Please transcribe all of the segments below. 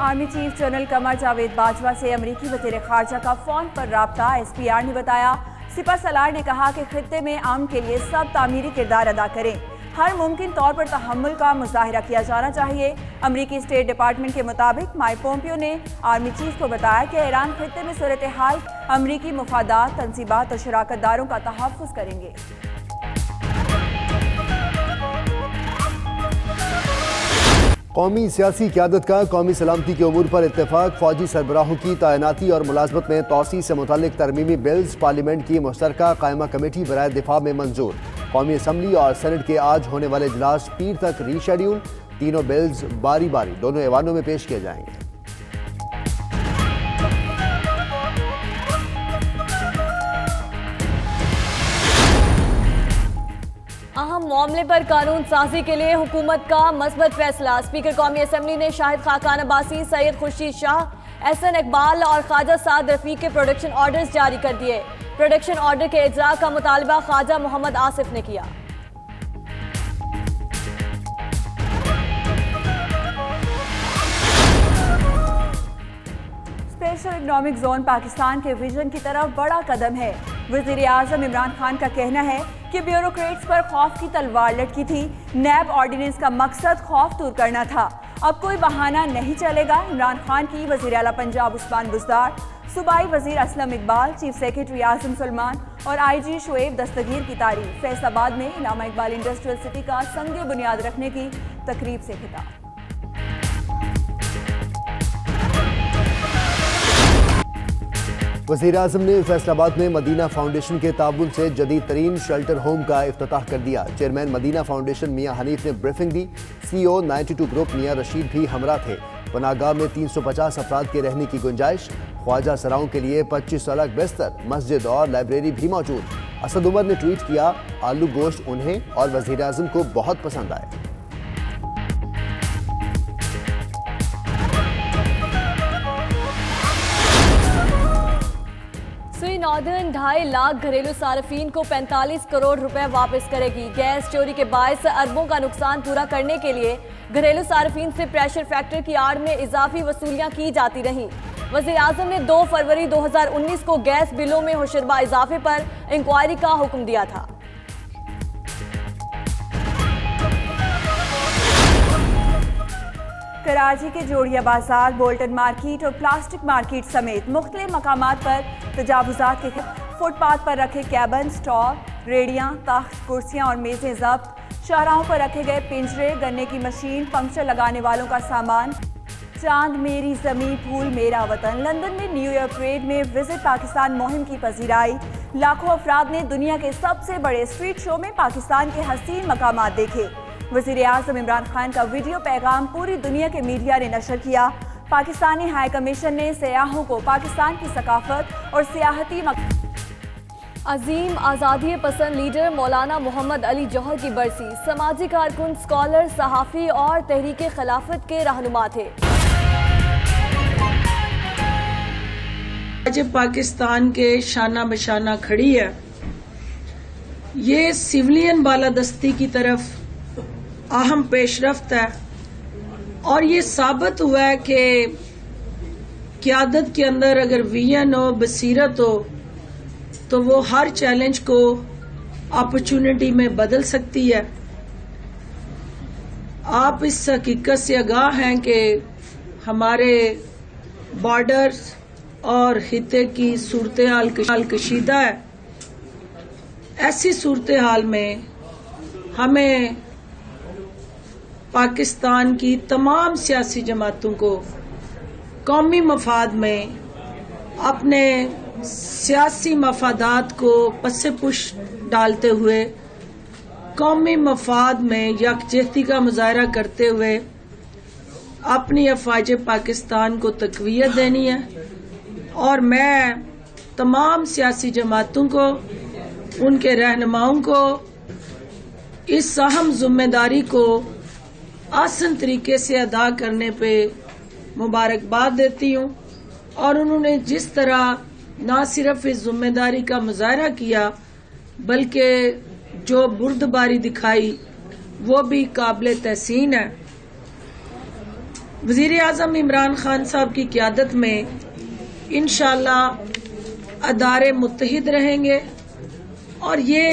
Army chief general Qamar Javed Bajwa से अमरीकी वज़ीर ख़ारजा का फ़ोन पर राब्ता। SPR ने बताया, सिपह सलार ने कहा कि खित्ते में अमन के लिए सब तामीरी किरदार अदा करें, हर मुमकिन तौर पर तहम्मुल का मुजाहिरा किया जाना चाहिए। अमरीकी स्टेट डिपार्टमेंट के मुताबिक माइक पोम्पियो ने आर्मी चीफ को बताया कि ईरान खित्ते में सूरत हाल अमरीकी मुफादात, तंसीबात और शराकत दारों का तहफ़्फ़ुज़ करेंगे। कौमी सियासी क़यादत का कौमी सलामती के उमूर पर इत्तेफाक, फौजी सरबराहों की तैनाती और मुलाजमत में तौसी से मुतल्लिक तरमीमी बिल्स पार्लियामेंट की मुश्तरका कायमा कमेटी बराए दिफा में मंजूर। कौमी असम्बली और सेनेट के आज होने वाले इजलास पीर तक रीशेड्यूल। तीनों बिल्स बारी बारी दोनों ऐवानों में पेश किए जाएंगे। अहम मामले पर कानून साजी के लिए हुकूमत का मस्बत फैसला। स्पीकर कौमी असम्बली ने शाहिद खाकान अब्बासी, सैयद खुर्शीद शाह, एहसन इकबाल और ख्वाजा साद रफीक के प्रोडक्शन ऑर्डर्स जारी कर दिए। प्रोडक्शन ऑर्डर के इजरा का मुतालबा ख्वाजा मोहम्मद आसिफ ने किया। स्पेशल इकनॉमिक जोन पाकिस्तान के विजन की तरफ बड़ा कदम है। वज़ीर आज़म इमरान खान का कहना है कि ब्यूरोक्रेट्स पर खौफ की तलवार लटकी थी। नैब ऑर्डिनेंस का मकसद खौफ दूर करना था, अब कोई बहाना नहीं चलेगा। इमरान खान की वज़ीर आला पंजाब उस्मान बुज़दार, सूबाई वज़ीर असलम इकबाल, चीफ सेक्रेटरी आज़म सलमान और IG शुएब दस्तगीर की तारीफ। फैसलाबाद में इलामा इकबाल इंडस्ट्रियल सिटी का संग बुनियाद रखने की तकरीब से खिताब। वज़ीर आज़म ने फैसलाबाद में मदीना फाउंडेशन के ताउन से जदीद तरीन शेल्टर होम का इफ्तिताह कर दिया। चेयरमैन मदीना फाउंडेशन मियां हनीफ ने ब्रीफिंग दी। CEO 92 ग्रुप मियां रशीद भी हमरा थे। पनाहगाह में 350 अफराद के रहने की गुंजाइश। ख्वाजा सराओं के लिए 25 अलग बिस्तर, मस्जिद और लाइब्रेरी भी मौजूद। असद उमर ने ट्वीट किया, आलू गोश्त उन्हें और वज़ीर आज़म को बहुत पसंद आए। नॉर्दर्न 2.5 लाख घरेलू सार्फिन को 45 करोड़ रुपए वापस करेगी। गैस चोरी के बायस अरबों का नुकसान पूरा करने के लिए घरेलू सार्फिन से प्रेशर फैक्टर की आड़ में इजाफी वसूलियां की जाती रहीं। वज़ीर आज़म ने 2 फरवरी 2019 को गैस बिलों में होशरबा इजाफे पर इंक्वायरी का हुक्म दिया था। कराची के जोड़िया बाजार, बोल्टन मार्केट और प्लास्टिक मार्केट समेत मुख्तलिफ मकामात पर तजावुजात के फुटपाथ पर रखे कैबन, स्टॉल, रेडियां, तख्त, कुर्सियां और मेज़ें जब्त। शाहराहों पर रखे गए पिंजरे, गन्ने की मशीन, पंक्चर लगाने वालों का सामान। चांद मेरी ज़मीं, फूल मेरा वतन। लंदन में न्यू ईयर परेड में विजिट पाकिस्तान मुहिम की पजीराई। लाखों अफराद ने दुनिया के सबसे बड़े स्ट्रीट शो में पाकिस्तान के हसीन मकामात देखे। वज़ीर आज़म इमरान खान का वीडियो पैगाम पूरी दुनिया के मीडिया ने नशर किया। पाकिस्तानी हाई कमीशन ने सयाहों को पाकिस्तान की सकाफत और सियाहती अजीम आज़ादी पसंद लीडर मौलाना मोहम्मद अली जौहर की बरसी। समाजी कारकुन, स्कॉलर, सहाफ़ी और तहरीक खिलाफत के रहनुमा थे। आज पाकिस्तान के शाना बशाना खड़ी है। ये सिविलियन बालादस्ती की तरफ अहम पेशरफ्त है और ये साबित हुआ है कि क़यादत के अंदर अगर विजन हो, बसीरत हो, तो वो हर चैलेंज को अपॉर्चुनिटी में बदल सकती है। आप इस हकीकत से आगाह हैं कि हमारे बॉर्डर्स और खित्ते की सूरत हाल कशीदा है। ऐसी सूरत हाल में हमें पाकिस्तान की तमाम सियासी जमातों को कौमी मफाद में अपने सियासी मफादात को पसे पुश डालते हुए कौमी मफाद में यकजहती का मुजाहरा करते हुए अपनी अफवाज पाकिस्तान को तक़वियत देनी है। और मैं तमाम सियासी जमातों को, उनके रहनुमाओं को इस अहम जिम्मेदारी को आसान तरीके से अदा करने पे मुबारकबाद देती हूँ। और उन्होंने जिस तरह न सिर्फ इस जिम्मेदारी का मुजाहरा किया बल्कि जो बुर्दबारी दिखाई वो भी काबिल तहसीन है। वजीर आज़म इमरान खान साहब की क़यादत में इंशाअल्लाह अदारे मुत्तहिद रहेंगे और ये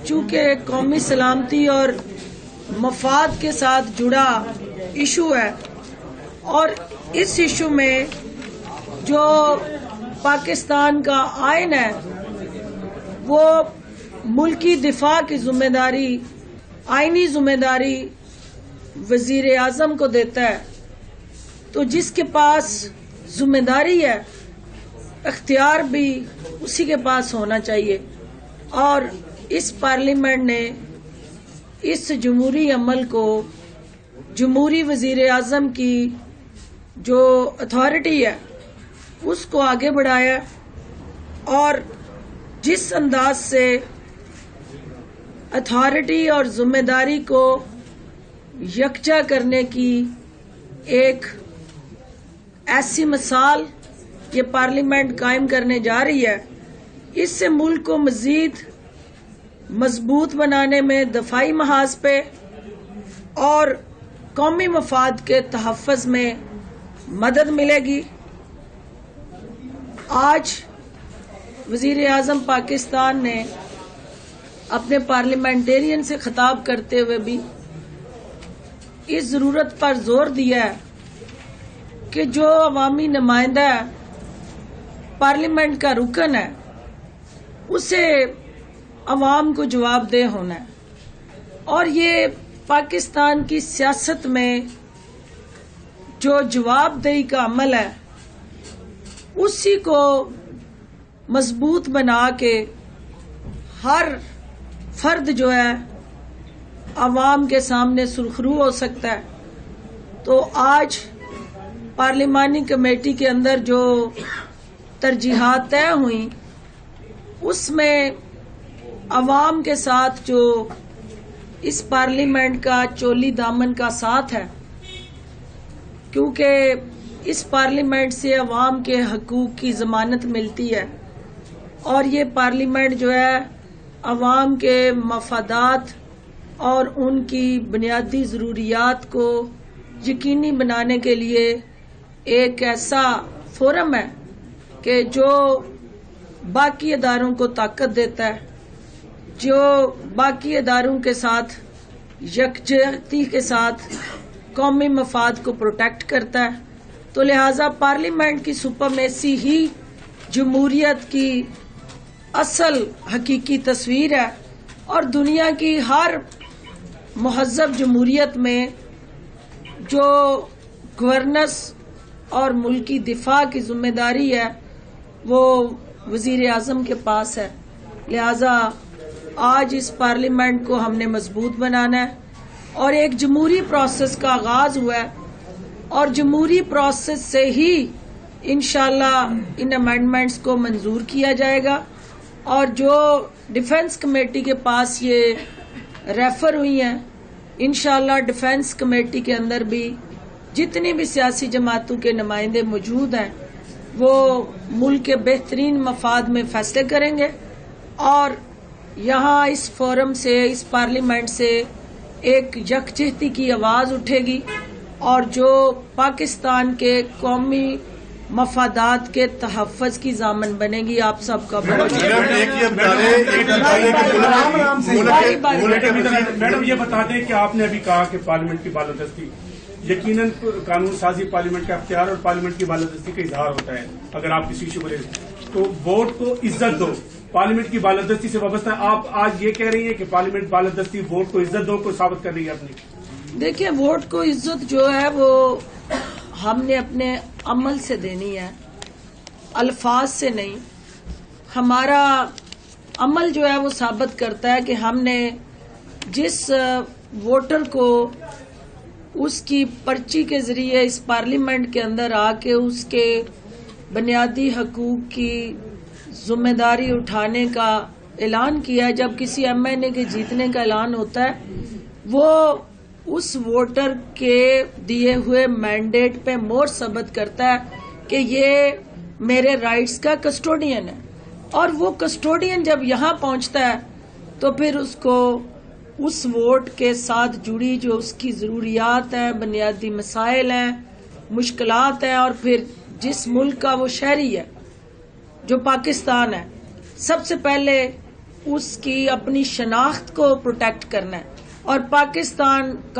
चूँकि कौमी सलामती और मफाद के साथ जुड़ा इशू है और इस इशू में जो पाकिस्तान का आइन है वो मुल्की दिफा की जिम्मेदारी, आइनी जिम्मेदारी वजीर आज़म को देता है, तो जिसके पास जिम्मेदारी है इख्तियार भी उसी के पास होना चाहिए। और इस पार्लियामेंट ने इस जमहूरी अमल को, जमहूरी वजीर आज़म की जो अथॉरिटी है उसको आगे बढ़ाया और जिस अंदाज से अथॉरिटी और जिम्मेदारी को यकजा करने की एक ऐसी मिसाल ये पार्लियामेंट कायम करने जा रही है, इससे मुल्क को मजीद मजबूत बनाने में दफाई महाज पे और कौमी मफाद के तहफ़्फ़ुज़ में मदद मिलेगी। आज वज़ीर आज़म पाकिस्तान ने अपने पार्लियामेंटेरियन से खिताब करते हुए भी इस ज़रूरत पर जोर दिया है कि जो अवामी नुमाइंदा पार्लियामेंट का रुकन है उसे अवाम को जवाबदेह होना है और ये पाकिस्तान की सियासत में जो जवाबदेही का अमल है उसी को मजबूत बना के हर फर्द जो है अवाम के सामने सुरखरू हो सकता है। तो आज पार्लिमानी कमेटी के अंदर जो तरजीहात तय हुई उसमें अवाम के साथ जो इस पार्लियामेंट का चोली दामन का साथ है, क्योंकि इस पार्लियामेंट से अवाम के हकूक की जमानत मिलती है और ये पार्लियामेंट जो है अवाम के मफादात और उनकी बुनियादी ज़रूरियात को यकीनी बनाने के लिए एक ऐसा फोरम है कि जो बाकी अदारों को ताकत देता है, जो बाकी अदारों के साथ यकजहती के साथ कौमी मफाद को प्रोटेक्ट करता है। तो लिहाजा पार्लियामेंट की सुपरमेसी ही जमहूरियत की असल हकीकी तस्वीर है और दुनिया की हर महज़ब जमहूरियत में जो गवर्नेंस और मुल्की दिफा की जिम्मेदारी है वो वजीर आज़म के पास है। लिहाजा आज इस पार्लियामेंट को हमने मजबूत बनाना है और एक जमहूरी प्रोसेस का आगाज हुआ है और जमहूरी प्रोसेस से ही इंशाल्लाह इन अमेंडमेंट्स को मंजूर किया जाएगा और जो डिफेंस कमेटी के पास ये रेफर हुई हैं, इंशाल्लाह डिफेंस कमेटी के अंदर भी जितनी भी सियासी जमातों के नुमाइंदे मौजूद हैं वो मुल्क के बेहतरीन मफाद में फैसले करेंगे और यहाँ इस फोरम से, इस पार्लियामेंट से एक यकजहती की आवाज़ उठेगी और जो पाकिस्तान के कौमी मफादात के तहफ़्फ़ुज़ की ज़ामन बनेगी। आप सबका बहुत मैडम ये बता दें कि आपने अभी कहा कि पार्लियामेंट की बालादस्ती, यकीनन कानून साजी पार्लियामेंट का अख्तियार और पार्लियामेंट की बालादस्ती का इजहार होता है। अगर आप किसी इशू को तो वोट को इज्जत दो, पार्लियामेंट की बालादस्ती से वाबस्ता। आप आज ये कह रही हैं कि पार्लियामेंट बालादस्ती वोट को इज्जत दो को साबित कर रही है अपनी। देखिए, वोट को इज्जत जो है वो हमने अपने अमल से देनी है, अल्फाज से नहीं। हमारा अमल जो है वो साबित करता है कि हमने जिस वोटर को उसकी पर्ची के जरिए इस पार्लियामेंट के अंदर आके उसके बुनियादी हकूक की जिम्मेदारी उठाने का ऐलान किया है। जब किसी एमएनए के जीतने का ऐलान होता है वो उस वोटर के दिए हुए मैंडेट पे मोहर साबित करता है कि ये मेरे राइट्स का कस्टोडियन है और वो कस्टोडियन जब यहाँ पहुँचता है तो फिर उसको اس ووٹ کے ساتھ جڑی جو اس کی ضروریات ہیں، بنیادی مسائل ہیں، مشکلات ہیں، اور پھر جس ملک کا وہ شہری ہے جو پاکستان ہے، سب سے پہلے اس کی اپنی شناخت کو پروٹیکٹ کرنا ہے، اور پاکستان کا